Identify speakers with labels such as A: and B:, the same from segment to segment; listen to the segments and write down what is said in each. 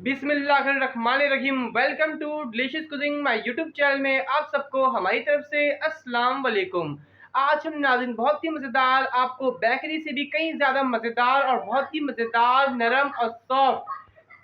A: बिस्मिल्लाहिर्रहमानिर्रहीम। Welcome to delicious cooking my YouTube channel में आप सबको हमारी तरफ से अस्सलाम वालेकुम। आज हम नाज़रीन बहुत ही मज़ेदार, आपको बेकरी से भी कहीं ज़्यादा मज़ेदार और बहुत ही मज़ेदार नरम और सॉफ्ट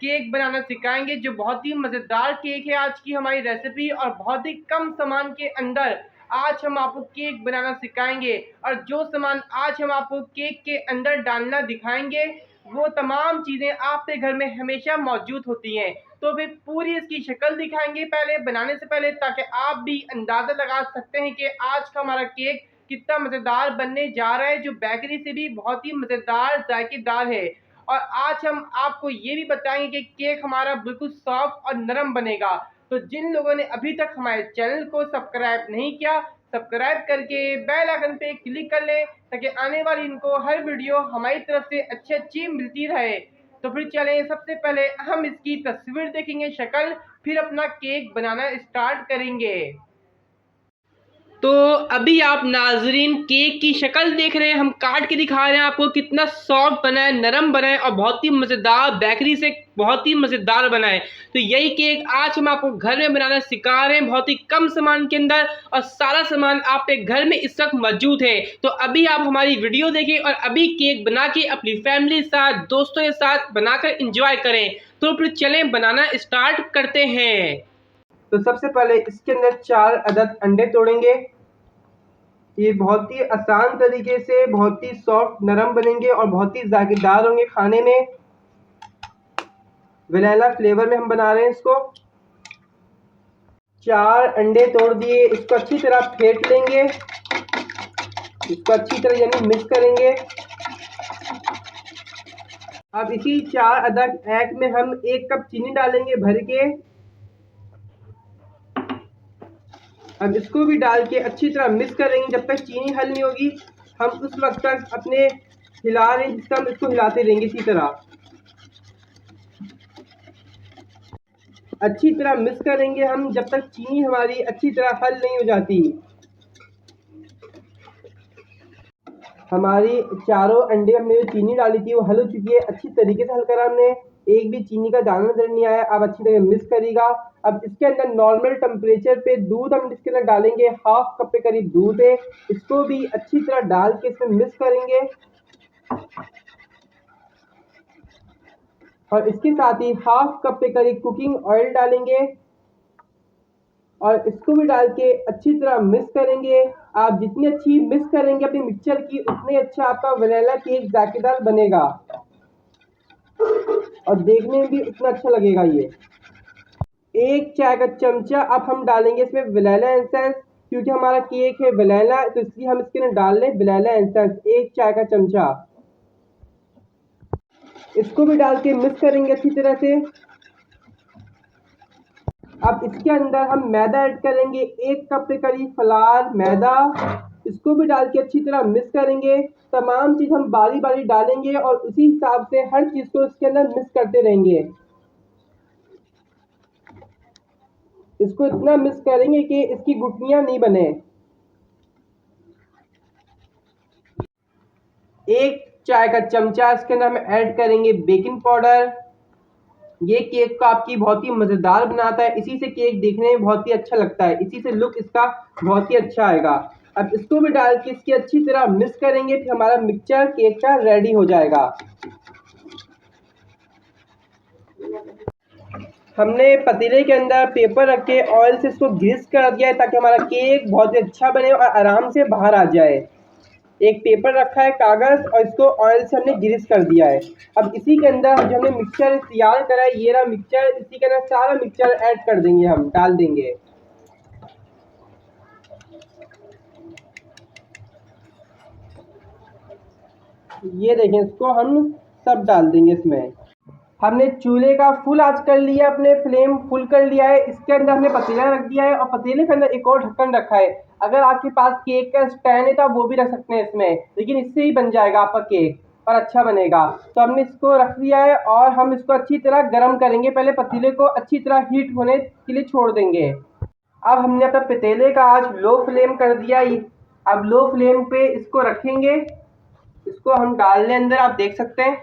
A: केक बनाना सिखाएंगे, जो बहुत ही मज़ेदार केक है। आज की हमारी रेसिपी और बहुत ही कम सामान के अंदर आज हम आपको केक बनाना सिखाएंगे, और जो सामान आज हम आपको केक के अंदर डालना दिखाएंगे वो तमाम चीज़ें आपके घर में हमेशा मौजूद होती हैं। तो फिर पूरी इसकी शक्ल दिखाएंगे पहले बनाने से पहले, ताकि आप भी अंदाज़ा लगा सकते हैं कि आज का हमारा केक कितना मज़ेदार बनने जा रहा है, जो बेकरी से भी बहुत ही मज़ेदार जायकेदार है। और आज हम आपको ये भी बताएंगे कि केक हमारा बिल्कुल सॉफ्ट और नरम बनेगा। तो जिन लोगों ने अभी तक हमारे चैनल को सब्सक्राइब नहीं किया, सब्सक्राइब करके बेल आइकन पे क्लिक कर लें, ताकि आने वाली इनको हर वीडियो हमारी तरफ से अच्छी मिलती रहे। तो फिर चलें, सबसे पहले हम इसकी तस्वीर देखेंगे, शक्ल, फिर अपना केक बनाना स्टार्ट करेंगे। तो अभी आप नाजरीन केक की शक्ल देख रहे हैं, हम काट के दिखा रहे हैं आपको कितना सॉफ्ट बना है, नरम बना है और बहुत ही मज़ेदार, बेकरी से बहुत ही मज़ेदार बना है। तो यही केक आज हम आपको घर में बनाना सिखा रहे हैं, बहुत ही कम सामान के अंदर, और सारा सामान आपके घर में इस वक्त मौजूद है। तो अभी आप हमारी वीडियो देखें और अभी केक बना के अपनी फैमिली के साथ, दोस्तों के साथ बनाकर इंजॉय करें। तो फिर चलें बनाना स्टार्ट करते हैं। तो सबसे पहले इसके अंदर 4 अदद अंडे तोड़ेंगे। ये बहुत ही आसान तरीके से बहुत ही सॉफ्ट नरम बनेंगे और बहुत ही जायकेदार होंगे खाने में। वैनिला फ्लेवर में हम बना रहे हैं इसको। 4 अंडे तोड़ दिए, इसको अच्छी तरह फेंट लेंगे, इसको अच्छी तरह यानी मिक्स करेंगे। अब इसी 4 अदद एग में हम 1 कप चीनी डालेंगे भर के। अब इसको भी डाल के अच्छी तरह मिक्स करेंगे जब तक चीनी हल नहीं होगी। हम उस वक्त तक अपने हिला रहे हैं, जिस तरह हम इसको हिलाते रहेंगे इसी तरह अच्छी तरह मिक्स करेंगे हम जब तक चीनी हमारी अच्छी तरह हल नहीं हो जाती। हमारी चारों अंडे हमने जो चीनी डाली थी वो हल हो चुकी है, अच्छी तरीके से हल करा हमने, एक भी चीनी का दाना नजर नहीं आया। अब अच्छी तरह मिक्स करेगा। अब इसके अंदर नॉर्मल टेम्परेचर पे दूध हम इसके अंदर डालेंगे, 1/2 कप के करीब दूध है, इसको भी अच्छी तरह डाल के इसमें मिक्स करेंगे। और इसके साथ ही 1/2 कप के करीब कुकिंग ऑयल डालेंगे और इसको भी डाल के अच्छी तरह मिक्स करेंगे। आप जितनी अच्छी मिक्स करेंगे अपनी मिक्सचर की, उतनी अच्छा आपका वैनिला केक जायकेदार बनेगा और देखने में भी उतना अच्छा लगेगा। ये 1 चाय का चमचा अब हम डालेंगे इसमें वैनिला एसेंस, क्योंकि हमारा केक है वैनिला, तो इसलिए हम इसके अंदर डाल लें वैनिला एसेंस 1 चाय का चमचा। इसको भी डाल के मिक्स करेंगे अच्छी तरह से। अब इसके अंदर हम मैदा ऐड करेंगे, 1 कप के करीब फ्लावर मैदा, इसको भी डाल के अच्छी तरह मिक्स करेंगे। तमाम चीज़ हम बारी बारी डालेंगे और उसी हिसाब से हर चीज़ को इसके अंदर मिक्स करते रहेंगे। इसको इतना मिक्स करेंगे कि इसकी गुठलियां नहीं बने। 1 चाय का चमचा इसके अंदर हम ऐड करेंगे बेकिंग पाउडर। ये केक को आपकी बहुत ही मज़ेदार बनाता है, इसी से केक देखने में बहुत ही अच्छा लगता है, इसी से लुक इसका बहुत ही अच्छा आएगा। अब इसको भी डाल के इसकी अच्छी तरह मिक्स करेंगे, फिर हमारा मिक्सचर केक का रेडी हो जाएगा। हमने पतीले के अंदर पेपर रख के ऑयल से इसको ग्रीस कर दिया है, ताकि हमारा केक बहुत ही अच्छा बने और आराम से बाहर आ जाए। एक पेपर रखा है कागज़ और इसको ऑयल से हमने ग्रीस कर दिया है। अब इसी के अंदर जो हमने मिक्सचर तैयार करा है, ये रहा मिक्सचर, इसी के अंदर सारा मिक्सचर ऐड कर देंगे, हम डाल देंगे। ये देखें, इसको हम सब डाल देंगे इसमें। हमने चूल्हे का फुल आंच कर लिया, अपने फ्लेम फुल कर लिया है। इसके अंदर हमने पतीला रख दिया है और पतीले के अंदर एक और ढक्कन रखा है। अगर आपके पास केक का स्टैंड है तो आप वो भी रख सकते हैं इसमें, लेकिन इससे ही बन जाएगा आपका केक और अच्छा बनेगा। तो हमने इसको रख दिया है और हम इसको अच्छी तरह गर्म करेंगे। पहले पतीले को अच्छी तरह हीट होने के लिए छोड़ देंगे। अब हमने अपना पतीले का आंच लो फ्लेम कर दिया। अब लो फ्लेम पे इसको रखेंगे, इसको हम डाल लें अंदर, आप देख सकते हैं।